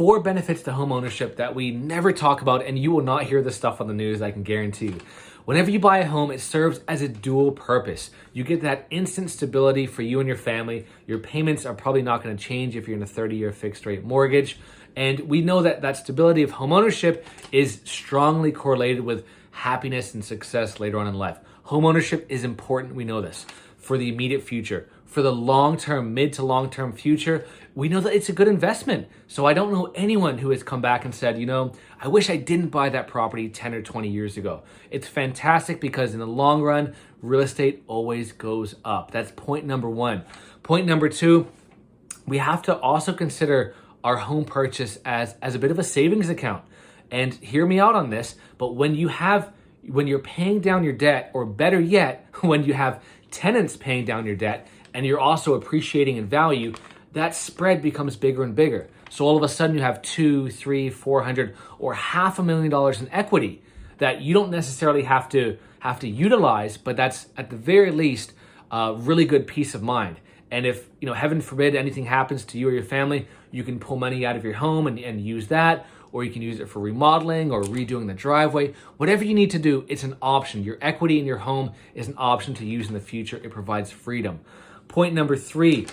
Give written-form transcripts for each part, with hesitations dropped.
4 benefits to home ownership that we never talk about, and you will not hear this stuff on the news, I can guarantee you. Whenever you buy a home, it serves as a dual purpose. You get that instant stability for you and your family. Your payments are probably not going to change if you're in a 30-year fixed rate mortgage. And we know that that stability of home ownership is strongly correlated with happiness and success later on in life. Home ownership is important, we know this, for the immediate future. For the long-term, mid to long-term future, we know that it's a good investment. So I don't know anyone who has come back and said, I wish I didn't buy that property 10 or 20 years ago. It's fantastic because in the long run, real estate always goes up. That's point number 1. Point number 2, we have to also consider our home purchase as a bit of a savings account. And hear me out on this, but when you're paying down your debt, or better yet, when you have tenants paying down your debt and you're also appreciating in value, that spread becomes bigger and bigger. So all of a sudden you have $200,000, $300,000, $400,000, or $500,000 in equity that you don't necessarily have to utilize, but that's at the very least a really good peace of mind. And if, heaven forbid, anything happens to you or your family, you can pull money out of your home and use that, or you can use it for remodeling or redoing the driveway. Whatever you need to do, it's an option. Your equity in your home is an option to use in the future. It provides freedom. Point number 3,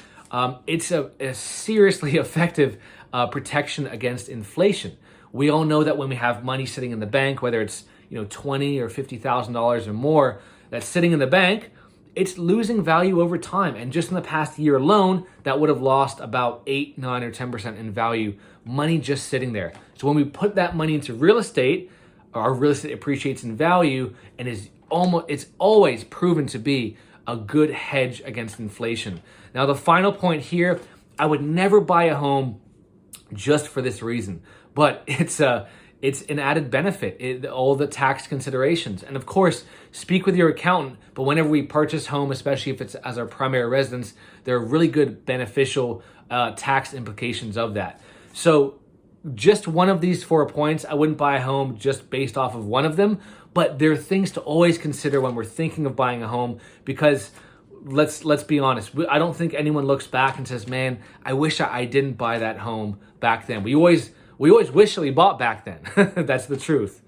it's a seriously effective protection against inflation. We all know that when we have money sitting in the bank, whether it's $20,000 or $50,000 or more that's sitting in the bank, it's losing value over time. And just in the past year alone, that would have lost about 8, 9, or 10% in value, money just sitting there. So when we put that money into real estate, our real estate appreciates in value and it's always proven to be a good hedge against inflation. Now, the final point here, I would never buy a home just for this reason, but it's an added benefit, all the tax considerations. And of course, speak with your accountant, but whenever we purchase home, especially if it's as our primary residence, there are really good beneficial tax implications of that. So just one of these 4 points, I wouldn't buy a home just based off of one of them, but there are things to always consider when we're thinking of buying a home, because let's be honest, I don't think anyone looks back and says, man, I wish I didn't buy that home back then. We always wish that we bought back then. That's the truth.